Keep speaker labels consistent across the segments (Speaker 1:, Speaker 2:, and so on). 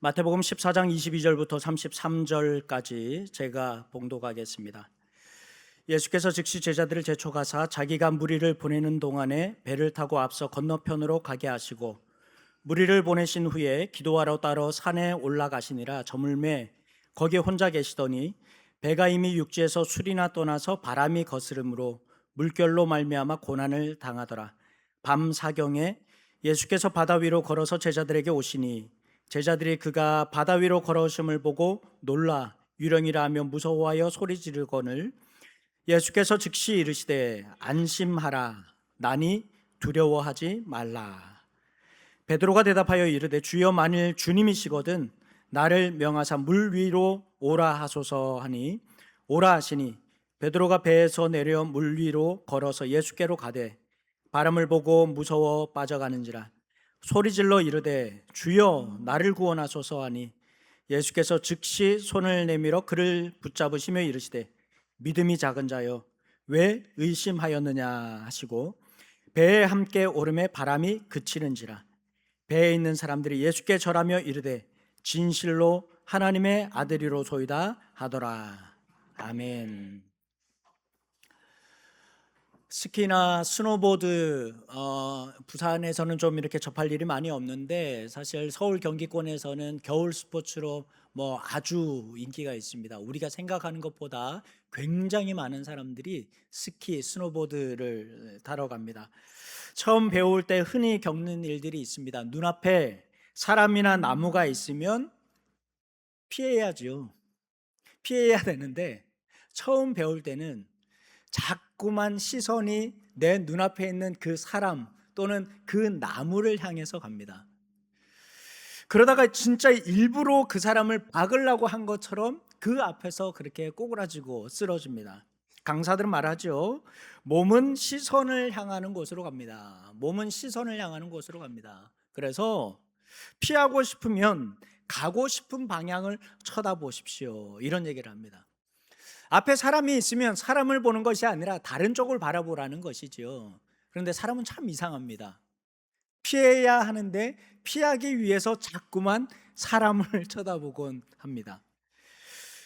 Speaker 1: 마태복음 14장 22절부터 33절까지 제가 봉독하겠습니다. 예수께서 즉시 제자들을 제초가사 자기가 무리를 보내는 동안에 배를 타고 앞서 건너편으로 가게 하시고 무리를 보내신 후에 기도하러 따로 산에 올라가시니라. 저물매 거기에 혼자 계시더니 배가 이미 육지에서 술이나 떠나서 바람이 거스름으로 물결로 말미암아 고난을 당하더라. 밤 사경에 예수께서 바다 위로 걸어서 제자들에게 오시니 제자들이 그가 바다 위로 걸어오심을 보고 놀라 유령이라 하며 무서워하여 소리 지르거늘 예수께서 즉시 이르시되 안심하라 나니 두려워하지 말라. 베드로가 대답하여 이르되 주여 만일 주님이시거든 나를 명하사 물 위로 오라 하소서 하니 오라 하시니 베드로가 배에서 내려 물 위로 걸어서 예수께로 가되 바람을 보고 무서워 빠져가는지라 소리질러 이르되 주여 나를 구원하소서 하니 예수께서 즉시 손을 내밀어 그를 붙잡으시며 이르시되 믿음이 작은 자여 왜 의심하였느냐 하시고 배에 함께 오름에 바람이 그치는지라 배에 있는 사람들이 예수께 절하며 이르되 진실로 하나님의 아들이로소이다 하더라. 아멘. 스키나 스노보드 부산에서는 좀 이렇게 접할 일이 많이 없는데 사실 서울 경기권에서는 겨울 스포츠로 아주 인기가 있습니다. 우리가 생각하는 것보다 굉장히 많은 사람들이 스키, 스노보드를 타러 갑니다. 처음 배울 때 흔히 겪는 일들이 있습니다. 눈앞에 사람이나 나무가 있으면 피해야죠. 피해야 되는데 처음 배울 때는 자꾸만 시선이 내 눈앞에 있는 그 사람 또는 그 나무를 향해서 갑니다. 그러다가 진짜 일부러 그 사람을 박으려고 한 것처럼 그 앞에서 그렇게 꼬꾸라지고 쓰러집니다. 강사들은 말하죠. 몸은 시선을 향하는 곳으로 갑니다. 몸은 시선을 향하는 곳으로 갑니다. 그래서 피하고 싶으면 가고 싶은 방향을 쳐다보십시오. 이런 얘기를 합니다. 앞에 사람이 있으면 사람을 보는 것이 아니라 다른 쪽을 바라보라는 것이죠. 그런데 사람은 참 이상합니다. 피해야 하는데 피하기 위해서 자꾸만 사람을 쳐다보곤 합니다.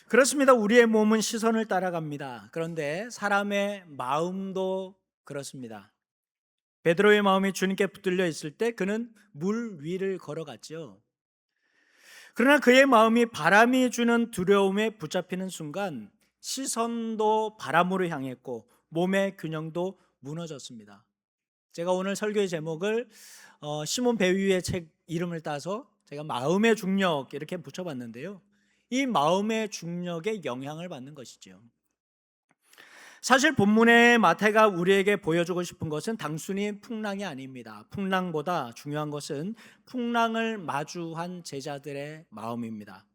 Speaker 1: 그렇습니다. 우리의 몸은 시선을 따라갑니다. 그런데 사람의 마음도 그렇습니다. 베드로의 마음이 주님께 붙들려 있을 때 그는 물 위를 걸어갔죠. 그러나 그의 마음이 바람이 주는 두려움에 붙잡히는 순간 시선도 바람으로 향했고 몸의 균형도 무너졌습니다. 제가 오늘 설교의 제목을 시몬 베위의 책 이름을 따서 제가 마음의 중력 이렇게 붙여봤는데요. 이 마음의 중력에 영향을 받는 것이죠. 사실 본문의 마태가 우리에게 보여주고 싶은 것은 단순히 풍랑이 아닙니다. 풍랑보다 중요한 것은 풍랑을 마주한 제자들의 마음입니다.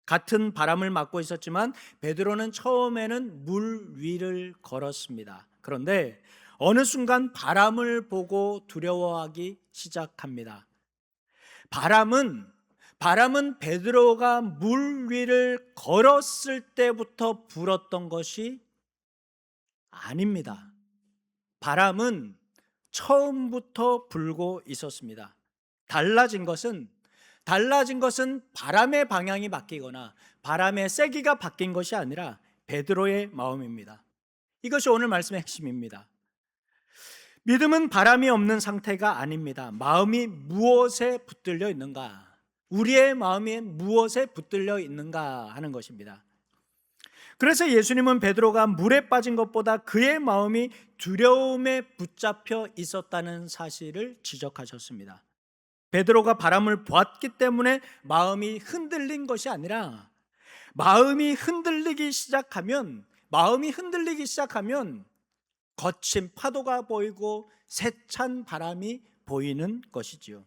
Speaker 1: 같은 바람을 맞고 있었지만 베드로는 처음에는 물 위를 걸었습니다. 그런데 어느 순간 바람을 보고 두려워하기 시작합니다. 바람은 베드로가 물 위를 걸었을 때부터 불었던 것이 아닙니다. 바람은 처음부터 불고 있었습니다. 달라진 것은 바람의 방향이 바뀌거나 바람의 세기가 바뀐 것이 아니라 베드로의 마음입니다. 이것이 오늘 말씀의 핵심입니다. 믿음은 바람이 없는 상태가 아닙니다. 마음이 무엇에 붙들려 있는가? 우리의 마음이 무엇에 붙들려 있는가 하는 것입니다. 그래서 예수님은 베드로가 물에 빠진 것보다 그의 마음이 두려움에 붙잡혀 있었다는 사실을 지적하셨습니다. 베드로가 바람을 보았기 때문에 마음이 흔들린 것이 아니라 마음이 흔들리기 시작하면 거친 파도가 보이고 세찬 바람이 보이는 것이지요.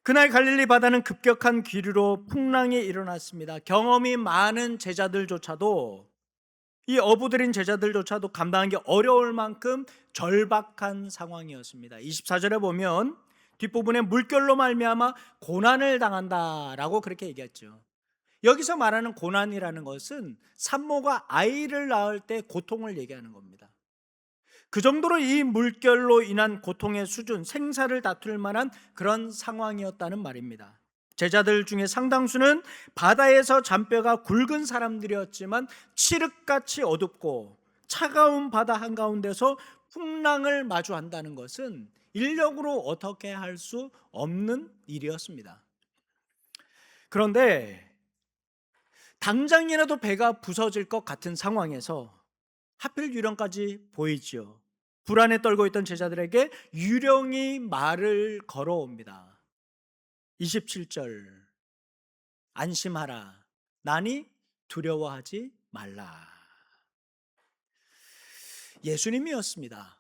Speaker 1: 그날 갈릴리 바다는 급격한 기류로 풍랑이 일어났습니다. 경험이 많은 제자들조차도 이 어부들인 제자들조차도 감당하기 어려울 만큼 절박한 상황이었습니다. 24절에 보면 뒷부분에 물결로 말미암아 고난을 당한다라고 그렇게 얘기했죠. 여기서 말하는 고난이라는 것은 산모가 아이를 낳을 때 고통을 얘기하는 겁니다. 그 정도로 이 물결로 인한 고통의 수준, 생사를 다툴 만한 그런 상황이었다는 말입니다. 제자들 중에 상당수는 바다에서 잔뼈가 굵은 사람들이었지만 칠흑같이 어둡고 차가운 바다 한가운데서 풍랑을 마주한다는 것은 인력으로 어떻게 할 수 없는 일이었습니다. 그런데 당장이라도 배가 부서질 것 같은 상황에서 하필 유령까지 보이지요. 불안에 떨고 있던 제자들에게 유령이 말을 걸어옵니다. 27절, 안심하라, 나니 두려워하지 말라. 예수님이었습니다.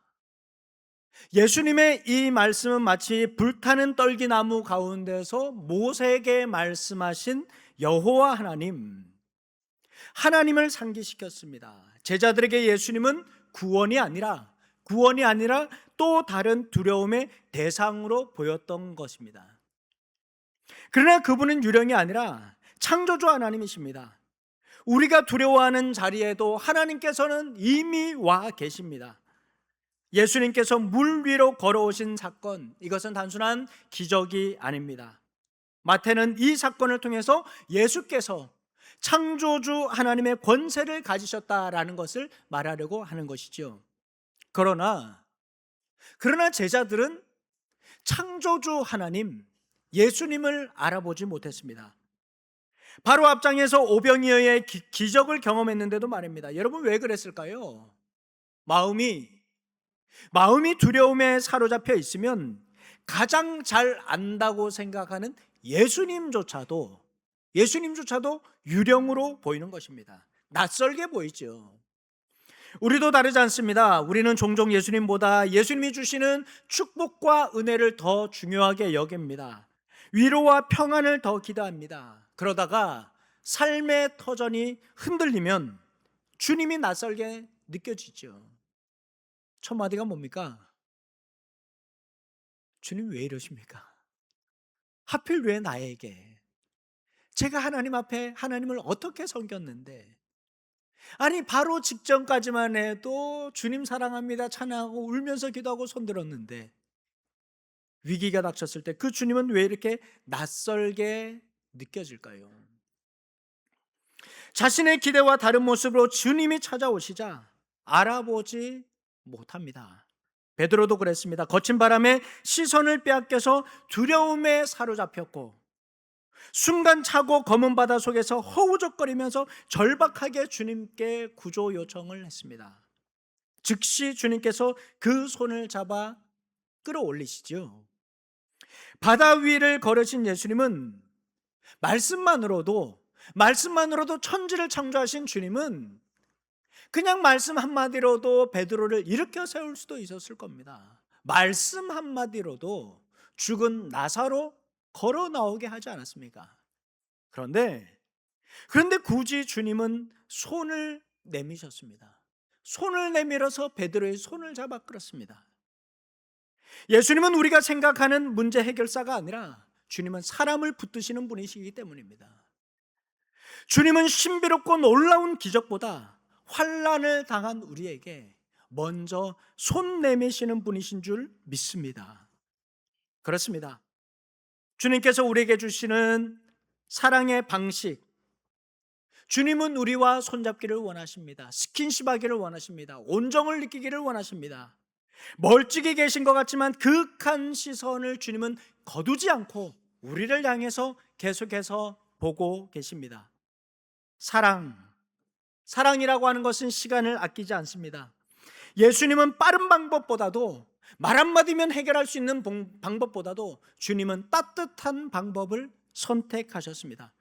Speaker 1: 예수님의 이 말씀은 마치 불타는 떨기나무 가운데서 모세에게 말씀하신 여호와 하나님을 상기시켰습니다. 제자들에게 예수님은 구원이 아니라 또 다른 두려움의 대상으로 보였던 것입니다. 그러나 그분은 유령이 아니라 창조주 하나님이십니다. 우리가 두려워하는 자리에도 하나님께서는 이미 와 계십니다. 예수님께서 물 위로 걸어오신 사건, 이것은 단순한 기적이 아닙니다. 마태는 이 사건을 통해서 예수께서 창조주 하나님의 권세를 가지셨다라는 것을 말하려고 하는 것이죠. 그러나 제자들은 창조주 하나님, 예수님을 알아보지 못했습니다. 바로 앞장에서 오병이어의 기적을 경험했는데도 말입니다. 여러분, 왜 그랬을까요? 마음이 두려움에 사로잡혀 있으면 가장 잘 안다고 생각하는 예수님조차도 유령으로 보이는 것입니다. 낯설게 보이죠. 우리도 다르지 않습니다. 우리는 종종 예수님보다 예수님이 주시는 축복과 은혜를 더 중요하게 여깁니다. 위로와 평안을 더 기대합니다. 그러다가 삶의 터전이 흔들리면 주님이 낯설게 느껴지죠. 첫 마디가 뭡니까? 주님 왜 이러십니까? 하필 왜 나에게? 제가 하나님 앞에 하나님을 어떻게 섬겼는데? 아니, 바로 직전까지만 해도 주님 사랑합니다 찬양하고 울면서 기도하고 손들었는데 위기가 닥쳤을 때 그 주님은 왜 이렇게 낯설게 느껴질까요? 자신의 기대와 다른 모습으로 주님이 찾아오시자 알아보지 못합니다. 베드로도 그랬습니다. 거친 바람에 시선을 빼앗겨서 두려움에 사로잡혔고 순간 차고 검은 바다 속에서 허우적거리면서 절박하게 주님께 구조 요청을 했습니다. 즉시 주님께서 그 손을 잡아 끌어올리시죠. 바다 위를 걸으신 예수님은 말씀만으로도 천지를 창조하신 주님은 그냥 말씀 한마디로도 베드로를 일으켜 세울 수도 있었을 겁니다. 말씀 한마디로도 죽은 나사로 걸어 나오게 하지 않았습니까? 그런데 굳이 주님은 손을 내미셨습니다. 손을 내밀어서 베드로의 손을 잡아 끌었습니다. 예수님은 우리가 생각하는 문제 해결사가 아니라 주님은 사람을 붙드시는 분이시기 때문입니다. 주님은 신비롭고 놀라운 기적보다 환난을 당한 우리에게 먼저 손 내미시는 분이신 줄 믿습니다. 그렇습니다. 주님께서 우리에게 주시는 사랑의 방식, 주님은 우리와 손잡기를 원하십니다. 스킨십하기를 원하십니다. 온정을 느끼기를 원하십니다. 멀찍이 계신 것 같지만 그윽한 시선을 주님은 거두지 않고 우리를 향해서 계속해서 보고 계십니다. 사랑이라고 하는 것은 시간을 아끼지 않습니다. 예수님은 빠른 방법보다도 말 한마디면 해결할 수 있는 방법보다도 주님은 따뜻한 방법을 선택하셨습니다.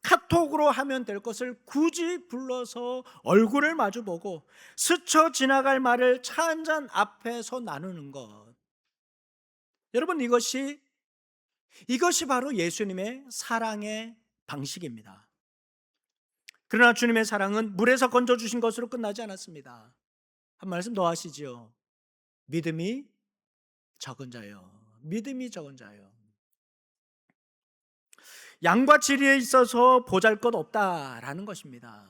Speaker 1: 카톡으로 하면 될 것을 굳이 불러서 얼굴을 마주보고 스쳐 지나갈 말을 차 한잔 앞에서 나누는 것, 여러분, 이것이 바로 예수님의 사랑의 방식입니다. 그러나 주님의 사랑은 물에서 건져주신 것으로 끝나지 않았습니다. 한 말씀 더 하시죠. 믿음이 적은 자요. 양과 지리에 있어서 보잘것없다라는 것입니다.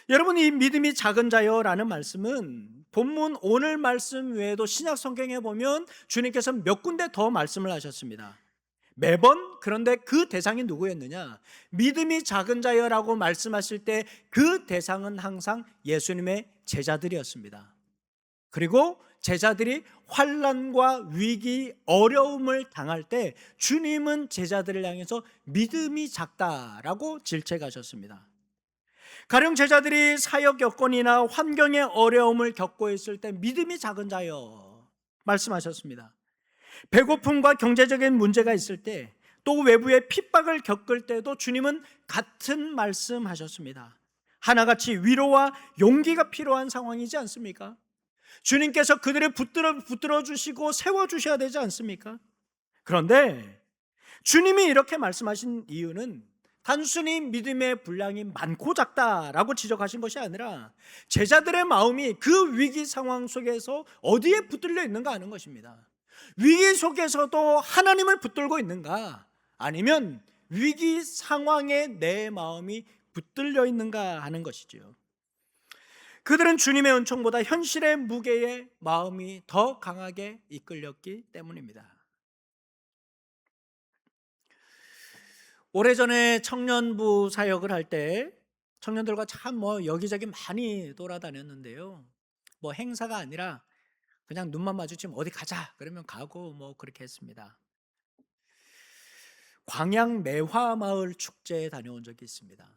Speaker 1: 여러분, 이 믿음이 작은 자요라는 말씀은 본문 오늘 말씀 외에도 신약 성경에 보면 주님께서 몇 군데 더 말씀을 하셨습니다. 매번. 그런데 그 대상이 누구였느냐? 믿음이 작은 자여라고 말씀하실 때 그 대상은 항상 예수님의 제자들이었습니다. 그리고 제자들이 환난과 위기, 어려움을 당할 때 주님은 제자들을 향해서 믿음이 작다라고 질책하셨습니다. 가령 제자들이 사역 여건이나 환경의 어려움을 겪고 있을 때 믿음이 작은 자여 말씀하셨습니다. 배고픔과 경제적인 문제가 있을 때, 또 외부의 핍박을 겪을 때도 주님은 같은 말씀하셨습니다. 하나같이 위로와 용기가 필요한 상황이지 않습니까? 주님께서 그들을 붙들어 주시고 세워 주셔야 되지 않습니까? 그런데 주님이 이렇게 말씀하신 이유는 단순히 믿음의 분량이 많고 작다라고 지적하신 것이 아니라 제자들의 마음이 그 위기 상황 속에서 어디에 붙들려 있는가 하는 것입니다. 위기 속에서도 하나님을 붙들고 있는가, 아니면 위기 상황에 내 마음이 붙들려 있는가 하는 것이지요. 그들은 주님의 은총보다 현실의 무게에 마음이 더 강하게 이끌렸기 때문입니다. 오래전에 청년부 사역을 할 때 청년들과 참 여기저기 많이 돌아다녔는데요. 행사가 아니라 그냥 눈만 마주치면 어디 가자 그러면 가고 그렇게 했습니다. 광양 매화마을 축제에 다녀온 적이 있습니다.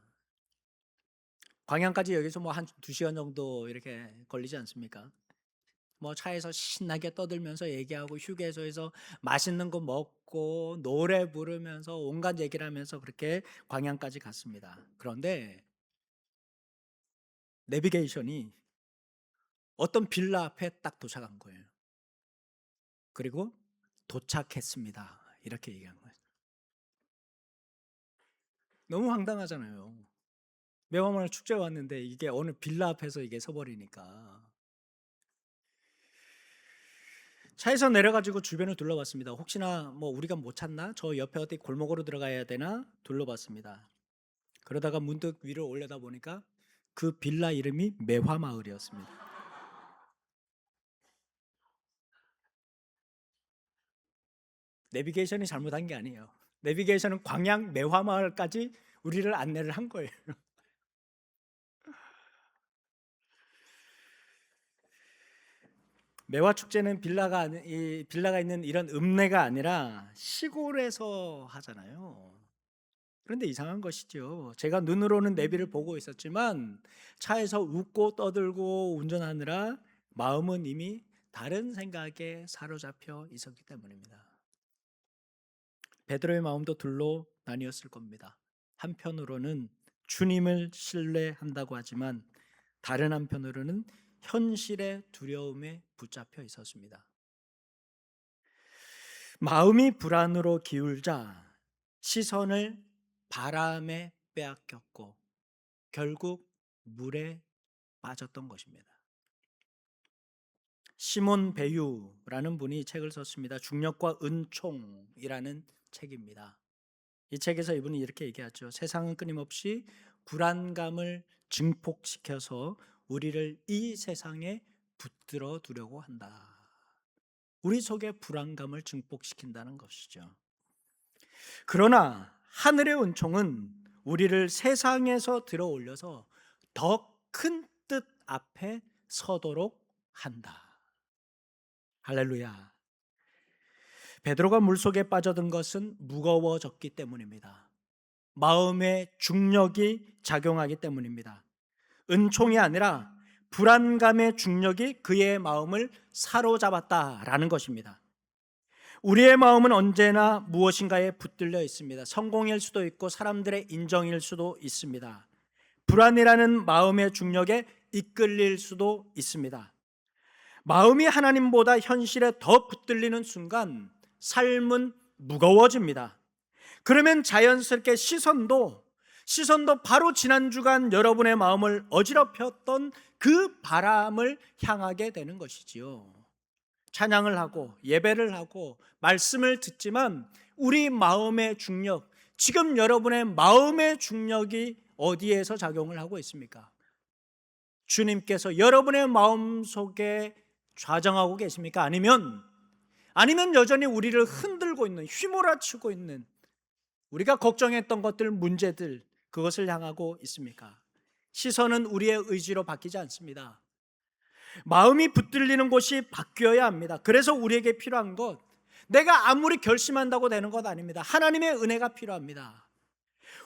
Speaker 1: 광양까지 여기서 한 2시간 정도 이렇게 걸리지 않습니까? 차에서 신나게 떠들면서 얘기하고 휴게소에서 맛있는 거 먹고 노래 부르면서 온갖 얘기를 하면서 그렇게 광양까지 갔습니다. 그런데 내비게이션이 어떤 빌라 앞에 딱 도착한 거예요. 그리고 도착했습니다 이렇게 얘기한 거예요. 너무 황당하잖아요. 매화마을 축제 왔는데 이게 어느 빌라 앞에서 이게 서버리니까. 차에서 내려가지고 주변을 둘러봤습니다. 혹시나 우리가 못 찾나? 저 옆에 어디 골목으로 들어가야 되나? 둘러봤습니다. 그러다가 문득 위를 올려다 보니까 그 빌라 이름이 매화마을이었습니다. 내비게이션이 잘못한 게 아니에요. 내비게이션은 광양 매화마을까지 우리를 안내를 한 거예요. 매화 축제는 빌라가 있는 이런 읍내가 아니라 시골에서 하잖아요. 그런데 이상한 것이죠. 제가 눈으로는 내비를 보고 있었지만 차에서 웃고 떠들고 운전하느라 마음은 이미 다른 생각에 사로잡혀 있었기 때문입니다. 베드로의 마음도 둘로 나뉘었을 겁니다. 한편으로는 주님을 신뢰한다고 하지만 다른 한편으로는 현실의 두려움에 붙잡혀 있었습니다. 마음이 불안으로 기울자 시선을 바람에 빼앗겼고 결국 물에 빠졌던 것입니다. 시몬 베유라는 분이 책을 썼습니다. 중력과 은총이라는 책입니다. 이 책에서 이분이 이렇게 얘기하죠. 세상은 끊임없이 불안감을 증폭시켜서 우리를 이 세상에 붙들어 두려고 한다. 우리 속에 불안감을 증폭시킨다는 것이죠. 그러나 하늘의 은총은 우리를 세상에서 들어 올려서 더 큰 뜻 앞에 서도록 한다. 할렐루야. 베드로가 물속에 빠져든 것은 무거워졌기 때문입니다. 마음의 중력이 작용하기 때문입니다. 은총이 아니라 불안감의 중력이 그의 마음을 사로잡았다라는 것입니다. 우리의 마음은 언제나 무엇인가에 붙들려 있습니다. 성공일 수도 있고 사람들의 인정일 수도 있습니다. 불안이라는 마음의 중력에 이끌릴 수도 있습니다. 마음이 하나님보다 현실에 더 붙들리는 순간 삶은 무거워집니다. 그러면 자연스럽게 시선도 바로 지난 주간 여러분의 마음을 어지럽혔던 그 바람을 향하게 되는 것이지요. 찬양을 하고 예배를 하고 말씀을 듣지만 우리 마음의 중력, 지금 여러분의 마음의 중력이 어디에서 작용을 하고 있습니까? 주님께서 여러분의 마음속에 좌정하고 계십니까? 아니면 아니면 여전히 우리를 흔들고 있는, 휘몰아치고 있는 우리가 걱정했던 것들, 문제들, 그것을 향하고 있습니까? 시선은 우리의 의지로 바뀌지 않습니다. 마음이 붙들리는 곳이 바뀌어야 합니다. 그래서 우리에게 필요한 것, 내가 아무리 결심한다고 되는 것 아닙니다. 하나님의 은혜가 필요합니다.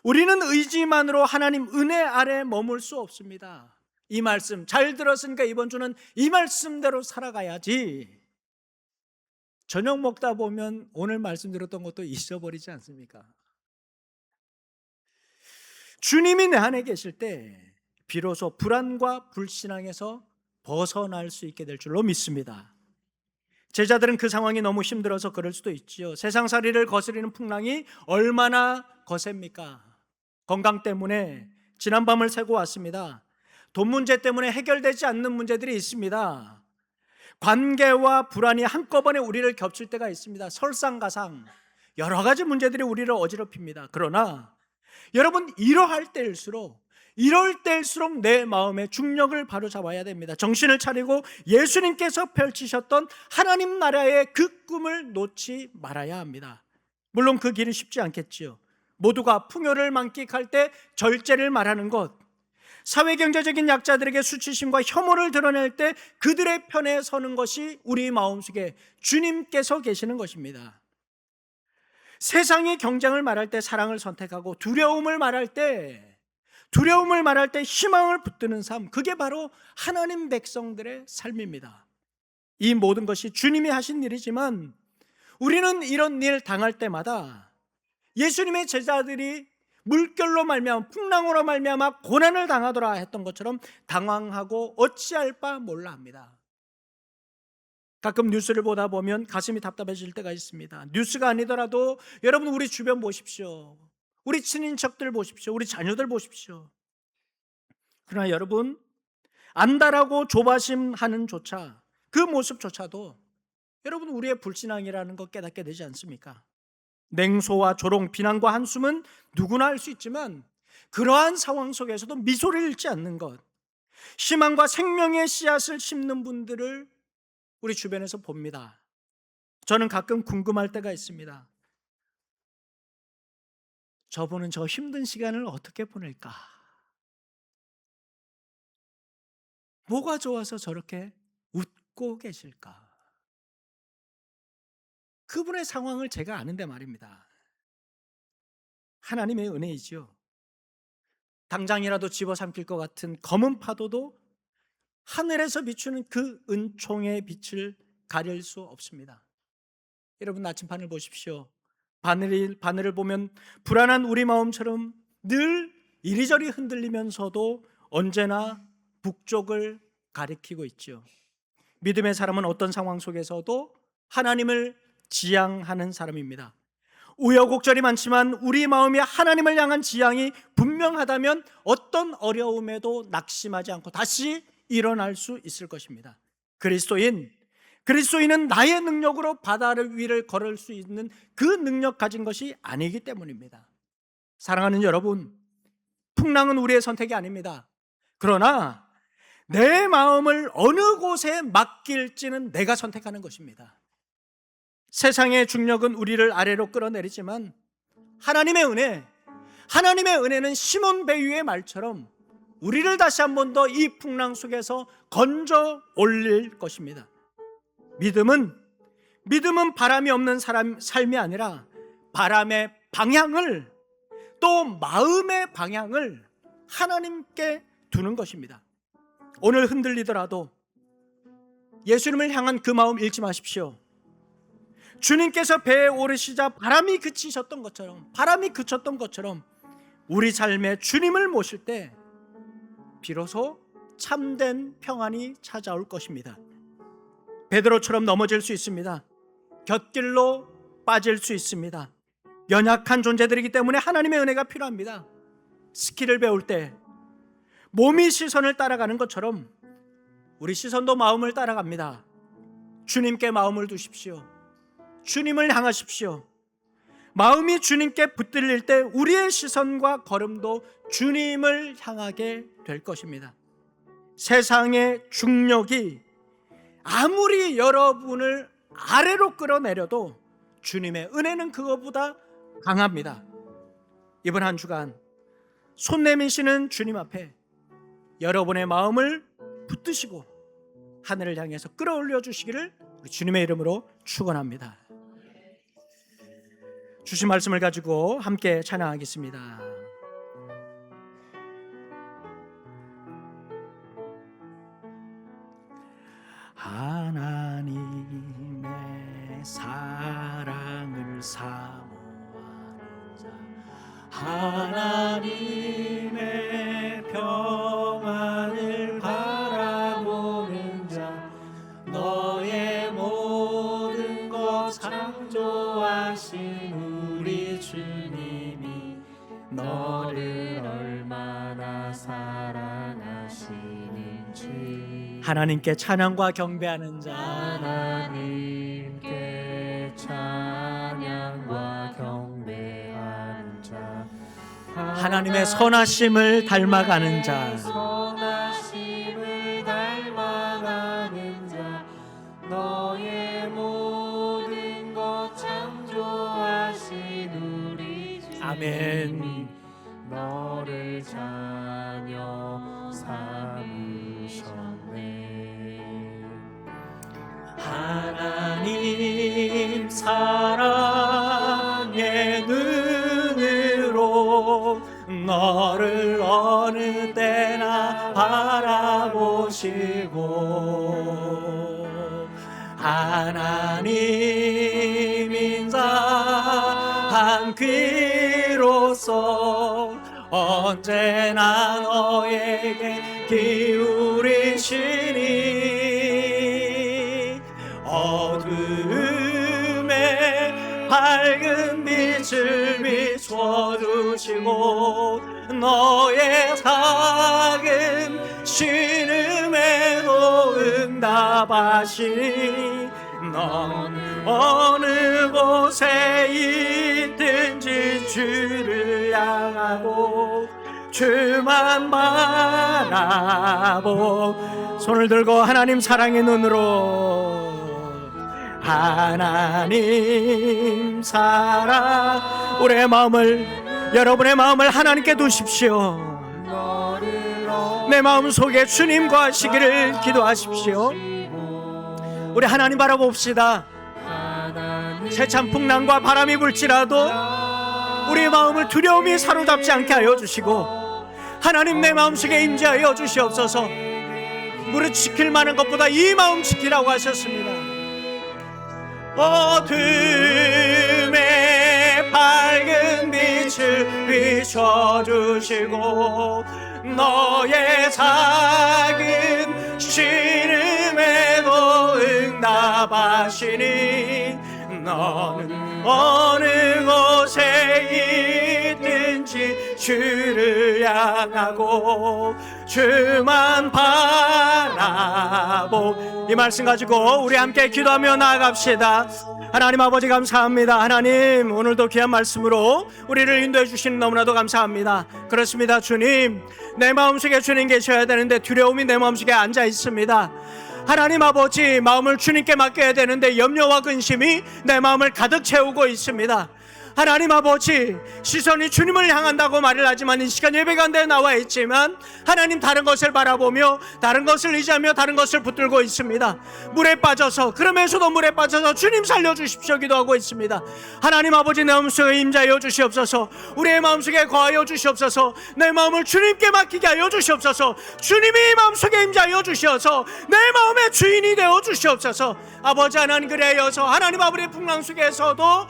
Speaker 1: 우리는 의지만으로 하나님 은혜 아래 머물 수 없습니다. 이 말씀 잘 들었으니까 이번 주는 이 말씀대로 살아가야지. 저녁 먹다 보면 오늘 말씀 들었던 것도 잊어버리지 않습니까? 주님이 내 안에 계실 때 비로소 불안과 불신앙에서 벗어날 수 있게 될 줄로 믿습니다. 제자들은 그 상황이 너무 힘들어서 그럴 수도 있지요. 세상살이를 거스리는 풍랑이 얼마나 거셉니까? 건강 때문에 지난 밤을 새고 왔습니다. 돈 문제 때문에 해결되지 않는 문제들이 있습니다. 관계와 불안이 한꺼번에 우리를 겹칠 때가 있습니다. 설상가상 여러 가지 문제들이 우리를 어지럽힙니다. 그러나 여러분, 이럴 때일수록 내 마음의 중력을 바로잡아야 됩니다. 정신을 차리고 예수님께서 펼치셨던 하나님 나라의 그 꿈을 놓지 말아야 합니다. 물론 그 길이 쉽지 않겠지요. 모두가 풍요를 만끽할 때 절제를 말하는 것, 사회경제적인 약자들에게 수치심과 혐오를 드러낼 때 그들의 편에 서는 것이 우리 마음속에 주님께서 계시는 것입니다. 세상이 경쟁을 말할 때 사랑을 선택하고 두려움을 말할 때 희망을 붙드는 삶, 그게 바로 하나님 백성들의 삶입니다. 이 모든 것이 주님이 하신 일이지만 우리는 이런 일 당할 때마다 예수님의 제자들이 물결로 말미암아 풍랑으로 말미암아 고난을 당하더라 했던 것처럼 당황하고 어찌할 바 몰라 합니다. 가끔 뉴스를 보다 보면 가슴이 답답해질 때가 있습니다. 뉴스가 아니더라도 여러분, 우리 주변 보십시오. 우리 친인척들 보십시오. 우리 자녀들 보십시오. 그러나 여러분, 안달하고 조바심하는 조차, 그 모습조차도 여러분, 우리의 불신앙이라는 것 깨닫게 되지 않습니까? 냉소와 조롱, 비난과 한숨은 누구나 할 수 있지만 그러한 상황 속에서도 미소를 잃지 않는 것, 희망과 생명의 씨앗을 심는 분들을 우리 주변에서 봅니다. 저는 가끔 궁금할 때가 있습니다. 저분은 저 힘든 시간을 어떻게 보낼까? 뭐가 좋아서 저렇게 웃고 계실까? 그분의 상황을 제가 아는데 말입니다. 하나님의 은혜이지요. 당장이라도 집어삼킬 것 같은 검은 파도도 하늘에서 비추는 그 은총의 빛을 가릴 수 없습니다. 여러분, 나침반을 보십시오. 바늘을 보면 불안한 우리 마음처럼 늘 이리저리 흔들리면서도 언제나 북쪽을 가리키고 있죠. 믿음의 사람은 어떤 상황 속에서도 하나님을 지향하는 사람입니다. 우여곡절이 많지만 우리 마음이 하나님을 향한 지향이 분명하다면 어떤 어려움에도 낙심하지 않고 다시 일어날 수 있을 것입니다. 그리스도인은 나의 능력으로 바다를 위를 걸을 수 있는 그 능력 가진 것이 아니기 때문입니다. 사랑하는 여러분, 풍랑은 우리의 선택이 아닙니다. 그러나 내 마음을 어느 곳에 맡길지는 내가 선택하는 것입니다. 세상의 중력은 우리를 아래로 끌어내리지만 하나님의 은혜는 시몬 베유의 말처럼 우리를 다시 한 번 더 이 풍랑 속에서 건져 올릴 것입니다. 믿음은 바람이 없는 삶이 아니라 바람의 방향을, 또 마음의 방향을 하나님께 두는 것입니다. 오늘 흔들리더라도 예수님을 향한 그 마음 잃지 마십시오. 주님께서 배에 오르시자 바람이 그쳤던 것처럼 우리 삶에 주님을 모실 때 비로소 참된 평안이 찾아올 것입니다. 베드로처럼 넘어질 수 있습니다. 곁길로 빠질 수 있습니다. 연약한 존재들이기 때문에 하나님의 은혜가 필요합니다. 스키를 배울 때 몸이 시선을 따라가는 것처럼 우리 시선도 마음을 따라갑니다. 주님께 마음을 두십시오. 주님을 향하십시오. 마음이 주님께 붙들릴 때 우리의 시선과 걸음도 주님을 향하게 될 것입니다. 세상의 중력이 아무리 여러분을 아래로 끌어내려도 주님의 은혜는 그것보다 강합니다. 이번 한 주간 손 내미시는 주님 앞에 여러분의 마음을 붙드시고 하늘을 향해서 끌어올려 주시기를 우리 주님의 이름으로 축원합니다. 주신 말씀을 가지고 함께 찬양하겠습니다. 하나님의 사랑을 사모하는 자, 하나님의 평안을 바라보는 자, 너의 모든 것 창조하신 우리 주님이 너를 얼마나 사랑하시는지. 하나님께 찬양과 경배하는 자,
Speaker 2: 하나님께 찬양과 경배하는 자,
Speaker 1: 하나님의 선하심을 닮아가는 자,
Speaker 2: 선하심을 닮아가는 자, 너의 모든 것 창조하신 우리 주님,
Speaker 1: 아멘.
Speaker 2: 너를 자녀 삼으셨네.
Speaker 1: 하나님 사랑의 눈으로 너를 어느 때나 바라보시고, 하나님 인자한 귀로서 언제나 너에게 기울이시니, 어둠에 밝은 빛을 비춰주시고 너의 작은 신음에도 응답하시니, 넌 어느 곳에 있든지 주를 향하고 주만 바라보. 손을 들고 하나님 사랑의 눈으로, 하나님 사랑, 우리의 마음을, 여러분의 마음을 하나님께 두십시오. 내 마음 속에 주님과 하시기를 기도하십시오. 우리 하나님 바라봅시다. 세찬 풍랑과 바람이 불지라도 우리의 마음을 두려움이 사로잡지 않게 하여 주시고, 하나님 내 마음속에 임재하여 주시옵소서. 무릇 지킬 만한 것보다 이 마음 지키라고 하셨습니다. 어둠에 밝은 빛을 비춰주시고 너의 작은 신음에도 응답하시니, 너는 어느 곳에 있든지 주를 향하고 주만 바라보. 이 말씀 가지고 우리 함께 기도하며 나아갑시다. 하나님 아버지 감사합니다. 하나님 오늘도 귀한 말씀으로 우리를 인도해 주시는 너무나도 감사합니다. 그렇습니다. 주님, 내 마음속에 주님 계셔야 되는데 두려움이 내 마음속에 앉아 있습니다. 하나님 아버지, 마음을 주님께 맡겨야 되는데 염려와 근심이 내 마음을 가득 채우고 있습니다. 하나님 아버지, 시선이 주님을 향한다고 말을 하지만 이 시간 예배 가운데 나와 있지만 하나님 다른 것을 바라보며 다른 것을 의지하며 다른 것을 붙들고 있습니다. 물에 빠져서, 그러면서도 물에 빠져서 주님 살려주십시오 기도하고 있습니다. 하나님 아버지, 내 마음속에 임재하여 주시옵소서. 우리의 마음속에 거하여 주시옵소서. 내 마음을 주님께 맡기게 하여 주시옵소서. 주님이 마음속에 임재하여 주시어서 내 마음의 주인이 되어 주시옵소서. 아버지 하나님, 그래여서 하나님 아버지의 풍랑 속에서도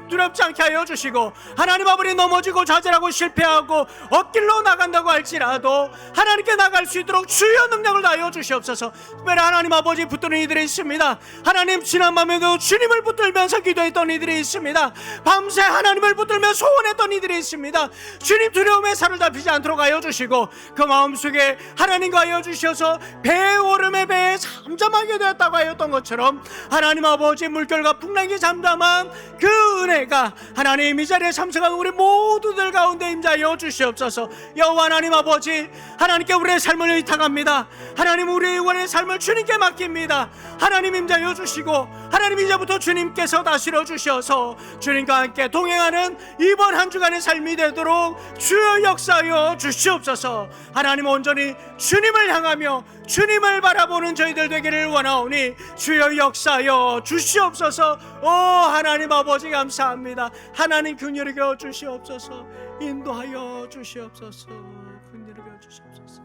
Speaker 1: 두렵지 않게 하여 주시고, 하나님 아버지 넘어지고 좌절하고 실패하고 엇길로 나간다고 할지라도 하나님께 나갈 수 있도록 주여 능력을 다하여 주시옵소서. 특별히 하나님 아버지 붙드는 이들이 있습니다. 하나님, 지난 밤에도 주님을 붙들면서 기도했던 이들이 있습니다. 밤새 하나님을 붙들며 소원했던 이들이 있습니다. 주님, 두려움에 사로잡히지 않도록 하여 주시고 그 마음속에 하나님과 하여 주셔서 배의 오름에 배에 잠잠하게 되었다고 하였던 것처럼 하나님 아버지 물결과 풍랑이 잠잠한 그 은혜, 은혜가 하나님 이 자리에 참석한 우리 모두들 가운데 임자여 주시옵소서. 여호와 하나님 아버지, 하나님께 우리의 삶을 의탁합니다. 하나님 우리의 영혼의 삶을 주님께 맡깁니다. 하나님 임자여 주시고 하나님 이제부터 주님께서 다스려 주셔서 주님과 함께 동행하는 이번 한 주간의 삶이 되도록 주여 역사하여 주시옵소서. 하나님 온전히 주님을 향하며 주님을 바라보는 저희들 되기를 원하오니 주여 역사하여 주시옵소서. 오 하나님 아버지 감사합니다. 하나님 긍휼히 여겨 주시옵소서. 인도하여 주시옵소서. 긍휼히 여겨 주시옵소서.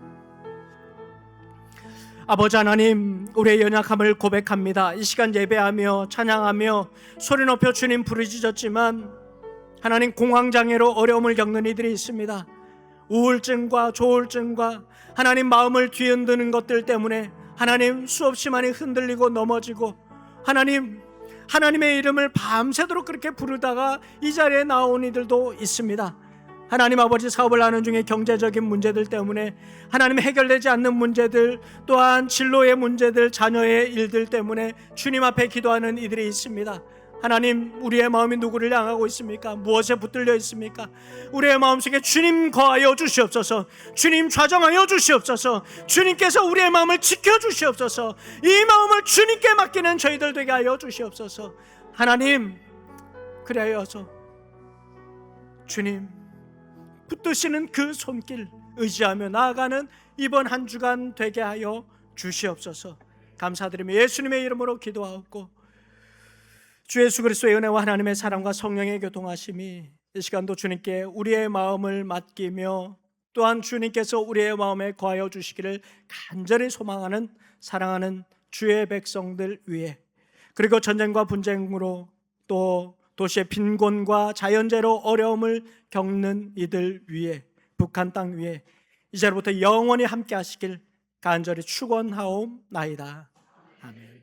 Speaker 1: 아버지 하나님, 우리의 연약함을 고백합니다. 이 시간 예배하며 찬양하며 소리 높여 주님 부르짖었지만 하나님 공황장애로 어려움을 겪는 이들이 있습니다. 우울증과 조울증과 하나님 마음을 뒤흔드는 것들 때문에 하나님 수없이 많이 흔들리고 넘어지고 하나님의 이름을 밤새도록 그렇게 부르다가 이 자리에 나온 이들도 있습니다. 하나님 아버지, 사업을 하는 중에 경제적인 문제들 때문에 하나님 해결되지 않는 문제들, 또한 진로의 문제들, 자녀의 일들 때문에 주님 앞에 기도하는 이들이 있습니다. 하나님, 우리의 마음이 누구를 향하고 있습니까? 무엇에 붙들려 있습니까? 우리의 마음속에 주님 거하여 주시옵소서. 주님 좌정하여 주시옵소서. 주님께서 우리의 마음을 지켜주시옵소서. 이 마음을 주님께 맡기는 저희들 되게 하여 주시옵소서. 하나님, 그리하여서 주님 붙드시는 그 손길 의지하며 나아가는 이번 한 주간 되게 하여 주시옵소서. 감사드리며 예수님의 이름으로 기도하옵고 주 예수 그리스도의 은혜와 하나님의 사랑과 성령의 교통하심이 이 시간도 주님께 우리의 마음을 맡기며 또한 주님께서 우리의 마음에 거하여 주시기를 간절히 소망하는 사랑하는 주의 백성들 위에, 그리고 전쟁과 분쟁으로 또 도시의 빈곤과 자연재해로 어려움을 겪는 이들 위에, 북한 땅 위에 이제부터 영원히 함께 하시길 간절히 축원하옵나이다. 아멘.